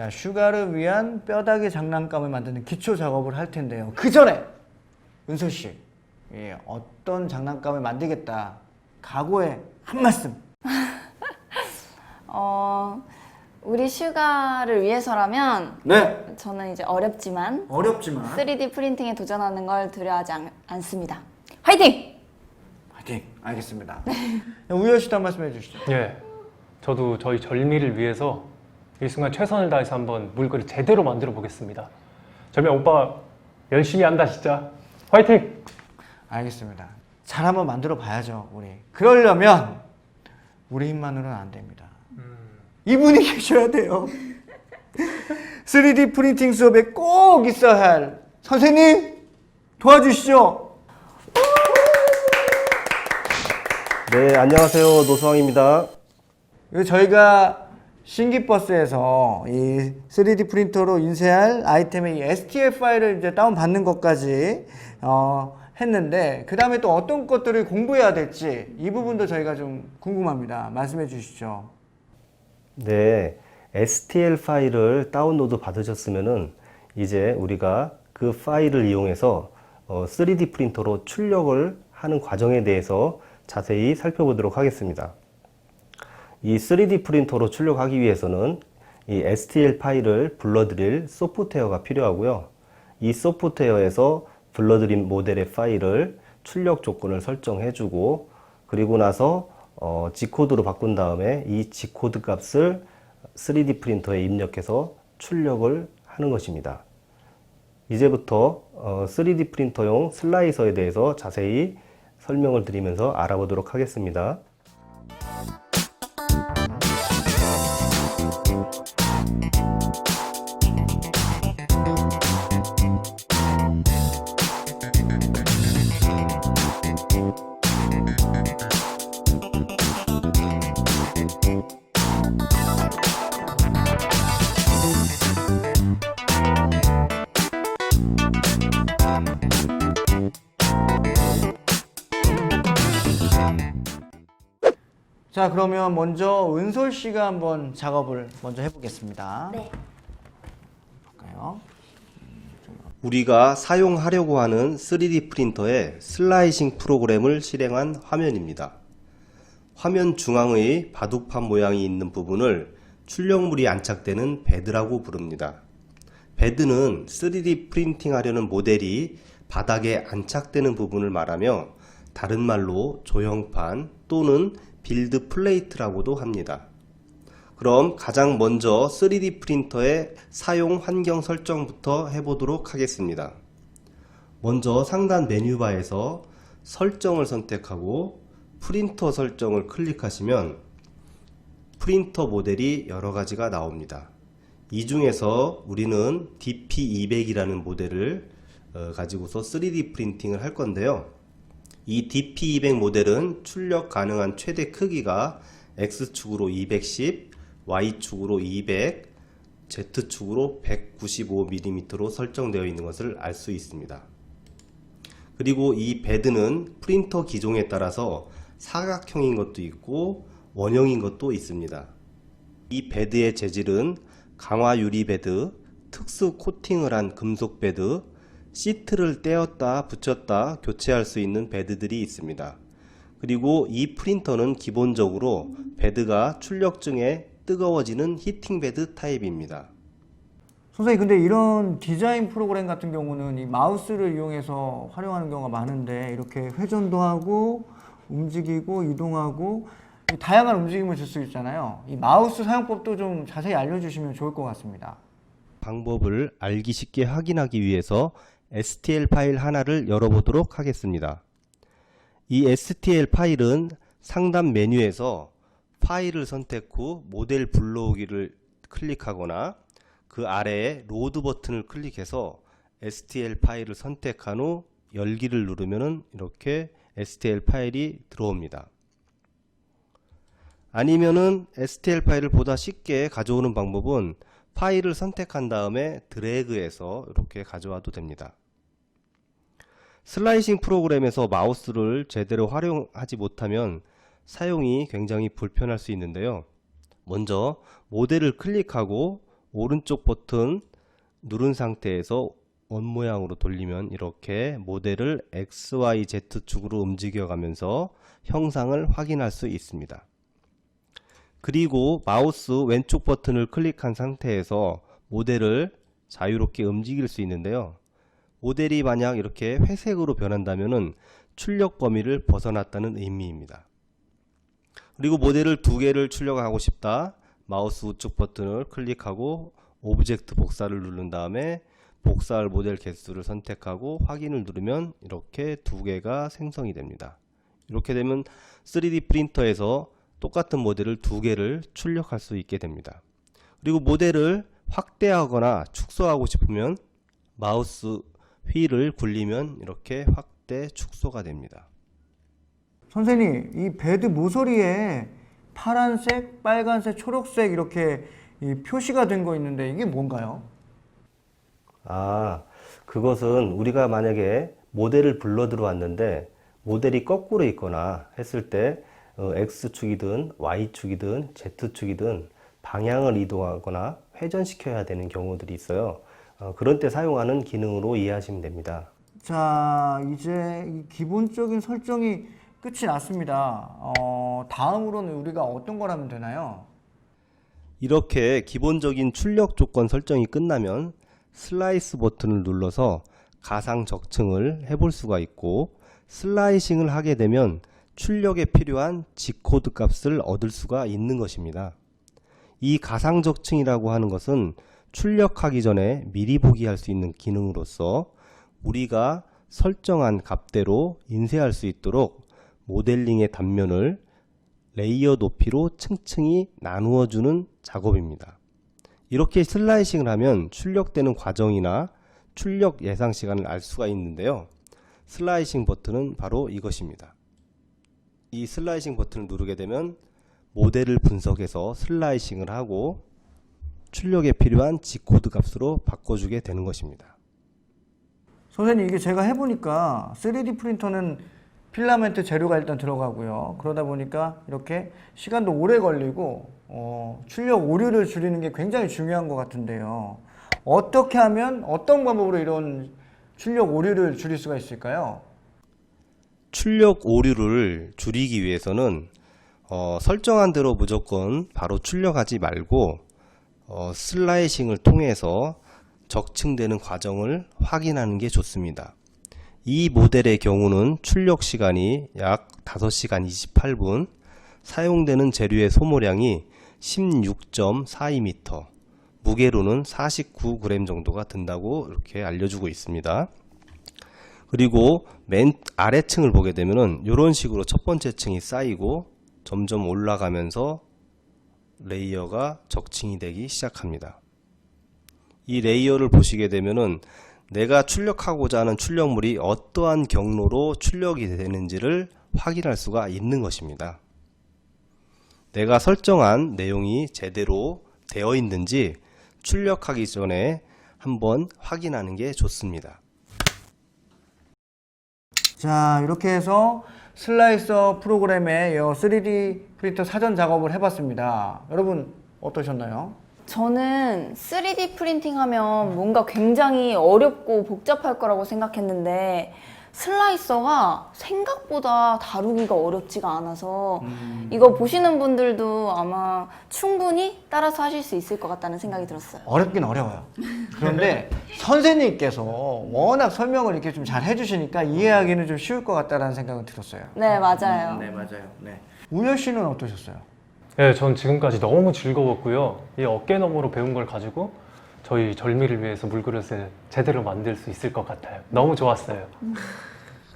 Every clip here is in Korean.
자, 슈가를 위한 뼈다귀 장난감을 만드는 기초 작업을 할 텐데요. 그 전에 은솔 씨, 예, 어떤 장난감을 만들겠다 각오의 한 말씀. 우리 슈가를 위해서라면 네. 저는 이제 어렵지만 3D 프린팅에 도전하는 걸 두려워하지 않습니다. 화이팅! 화이팅! 알겠습니다. 우열 씨도 한 말씀 해주시죠. 예, 저도 저희 절미를 위해서 이 순간 최선을 다해서 한번 물건을 제대로 만들어 보겠습니다. 절미야 오빠 열심히 한다 진짜. 화이팅! 알겠습니다. 잘 한번 만들어 봐야죠, 우리. 그러려면 우리 힘만으로는 안 됩니다. 이분이 계셔야 돼요. 3D 프린팅 수업에 꼭 있어야 할 선생님 도와주시죠. 네, 안녕하세요. 노수왕입니다. 저희가 신기버스에서 이 3D 프린터로 인쇄할 아이템의 이 STL 파일을 이제 다운받는 것까지 했는데, 그 다음에 또 어떤 것들을 공부해야 될지 이 부분도 저희가 좀 궁금합니다. 말씀해 주시죠. 네, STL 파일을 다운로드 받으셨으면은 이제 우리가 그 파일을 이용해서 3D 프린터로 출력을 하는 과정에 대해서 자세히 살펴보도록 하겠습니다. 이 3D 프린터로 출력하기 위해서는 이 STL 파일을 불러드릴 소프트웨어가 필요하고요. 이 소프트웨어에서 불러드린 모델의 파일을 출력 조건을 설정해주고, 그리고 나서 G코드로 바꾼 다음에 이 G코드 값을 3D 프린터에 입력해서 출력을 하는 것입니다. 이제부터 3D 프린터용 슬라이서에 대해서 자세히 설명을 드리면서 알아보도록 하겠습니다. 자, 그러면 먼저 은솔 씨가 한번 작업을 먼저 해보겠습니다. 네. 볼까요? 우리가 사용하려고 하는 3D 프린터의 슬라이싱 프로그램을 실행한 화면입니다. 화면 중앙의 바둑판 모양이 있는 부분을 출력물이 안착되는 베드라고 부릅니다. 베드는 3D 프린팅 하려는 모델이 바닥에 안착되는 부분을 말하며, 다른 말로 조형판 또는 빌드 플레이트라고도 합니다. 그럼 가장 먼저 3D 프린터의 사용 환경 설정부터 해보도록 하겠습니다. 먼저 상단 메뉴바에서 설정을 선택하고 프린터 설정을 클릭하시면 프린터 모델이 여러 가지가 나옵니다. 이 중에서 우리는 DP200이라는 모델을 가지고서 3D 프린팅을 할 건데요. 이 DP200 모델은 출력 가능한 최대 크기가 X축으로 210, Y축으로 200, Z축으로 195mm로 설정되어 있는 것을 알 수 있습니다. 그리고 이 베드는 프린터 기종에 따라서 사각형인 것도 있고 원형인 것도 있습니다. 이 베드의 재질은 강화 유리 베드, 특수 코팅을 한 금속 베드, 시트를 떼었다 붙였다 교체할 수 있는 베드들이 있습니다. 그리고 이 프린터는 기본적으로 베드가 출력 중에 뜨거워지는 히팅 베드 타입입니다. 선생님, 근데 이런 디자인 프로그램 같은 경우는 이 마우스를 이용해서 활용하는 경우가 많은데, 이렇게 회전도 하고 움직이고 이동하고 다양한 움직임을 줄 수 있잖아요. 이 마우스 사용법도 좀 자세히 알려주시면 좋을 것 같습니다. 방법을 알기 쉽게 확인하기 위해서 STL 파일 하나를 열어보도록 하겠습니다. 이 STL 파일은 상단 메뉴에서 파일을 선택 후 모델 불러오기를 클릭하거나 그 아래에 로드 버튼을 클릭해서 STL 파일을 선택한 후 열기를 누르면 이렇게 STL 파일이 들어옵니다. 아니면은 STL 파일을 보다 쉽게 가져오는 방법은 파일을 선택한 다음에 드래그해서 이렇게 가져와도 됩니다. 슬라이싱 프로그램에서 마우스를 제대로 활용하지 못하면 사용이 굉장히 불편할 수 있는데요. 먼저 모델을 클릭하고 오른쪽 버튼 누른 상태에서 원 모양으로 돌리면 이렇게 모델을 XYZ축으로 움직여가면서 형상을 확인할 수 있습니다. 그리고 마우스 왼쪽 버튼을 클릭한 상태에서 모델을 자유롭게 움직일 수 있는데요. 모델이 만약 이렇게 회색으로 변한다면 출력 범위를 벗어났다는 의미입니다. 그리고 모델을 두 개를 출력하고 싶다. 마우스 우측 버튼을 클릭하고 오브젝트 복사를 누른 다음에 복사할 모델 개수를 선택하고 확인을 누르면 이렇게 두 개가 생성이 됩니다. 이렇게 되면 3D 프린터에서 똑같은 모델을 두 개를 출력할 수 있게 됩니다. 그리고 모델을 확대하거나 축소하고 싶으면 마우스 휠을 굴리면 이렇게 확대 축소가 됩니다. 선생님, 이 베드 모서리에 파란색, 빨간색, 초록색 이렇게 이 표시가 된 거 있는데 이게 뭔가요? 그것은 우리가 만약에 모델을 불러 들어왔는데 모델이 거꾸로 있거나 했을 때 X축이든 Y축이든 Z축이든 방향을 이동하거나 회전시켜야 되는 경우들이 있어요. 그런 때 사용하는 기능으로 이해하시면 됩니다. 자, 이제 이 기본적인 설정이 끝이 났습니다. 다음으로는 우리가 어떤 걸 하면 되나요? 이렇게 기본적인 출력 조건 설정이 끝나면 슬라이스 버튼을 눌러서 가상 적층을 해볼 수가 있고, 슬라이싱을 하게 되면 출력에 필요한 G코드 값을 얻을 수가 있는 것입니다. 이 가상 적층이라고 하는 것은 출력하기 전에 미리 보기 할 수 있는 기능으로서 우리가 설정한 값대로 인쇄할 수 있도록 모델링의 단면을 레이어 높이로 층층이 나누어 주는 작업입니다. 이렇게 슬라이싱을 하면 출력되는 과정이나 출력 예상 시간을 알 수가 있는데요. 슬라이싱 버튼은 바로 이것입니다. 이 슬라이싱 버튼을 누르게 되면 모델을 분석해서 슬라이싱을 하고 출력에 필요한 G코드 값으로 바꿔주게 되는 것입니다. 선생님, 이게 제가 해보니까 3D 프린터는 필라멘트 재료가 일단 들어가고요. 그러다 보니까 이렇게 시간도 오래 걸리고 출력 오류를 줄이는 게 굉장히 중요한 것 같은데요. 어떻게 하면 어떤 방법으로 이런 출력 오류를 줄일 수가 있을까요? 출력 오류를 줄이기 위해서는 설정한 대로 무조건 바로 출력하지 말고 슬라이싱을 통해서 적층되는 과정을 확인하는 게 좋습니다. 이 모델의 경우는 출력 시간이 약 5시간 28분, 사용되는 재료의 소모량이 16.42m, 무게로는 49g 정도가 든다고 이렇게 알려주고 있습니다. 그리고 맨 아래층을 보게 되면은 이런 식으로 첫 번째 층이 쌓이고 점점 올라가면서 레이어가 적층이 되기 시작합니다. 이 레이어를 보시게 되면은 내가 출력하고자 하는 출력물이 어떠한 경로로 출력이 되는지를 확인할 수가 있는 것입니다. 내가 설정한 내용이 제대로 되어 있는지 출력하기 전에 한번 확인하는 게 좋습니다. 자, 이렇게 해서 슬라이서 프로그램의 3D 프린터 사전 작업을 해봤습니다. 여러분 어떠셨나요? 저는 3D 프린팅 하면 뭔가 굉장히 어렵고 복잡할 거라고 생각했는데 슬라이서가 생각보다 다루기가 어렵지가 않아서 이거 보시는 분들도 아마 충분히 따라서 하실 수 있을 것 같다는 생각이 들었어요. 어렵긴 어려워요. 그런데 선생님께서 워낙 설명을 이렇게 좀 잘 해주시니까 이해하기는 좀 쉬울 것 같다는 생각은 들었어요. 네, 맞아요. 네, 맞아요. 네. 우열 씨는 어떠셨어요? 네, 전 지금까지 너무 즐거웠고요. 이 어깨 너머로 배운 걸 가지고 저희 절미를 위해서 물그릇을 제대로 만들 수 있을 것 같아요. 너무 좋았어요.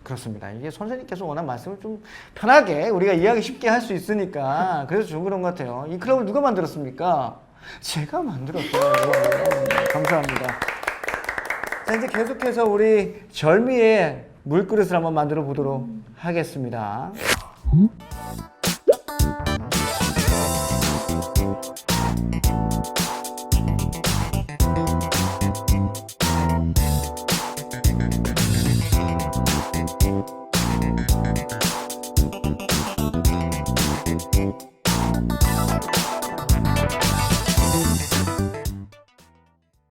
그렇습니다. 이게 선생님께서 워낙 말씀을 좀 편하게 우리가 이해하기 쉽게 할 수 있으니까 그래서 좀 그런 것 같아요. 이 클럽을 누가 만들었습니까? 제가 만들었어요. 감사합니다. 자, 이제 계속해서 우리 절미의 물그릇을 한번 만들어 보도록 하겠습니다.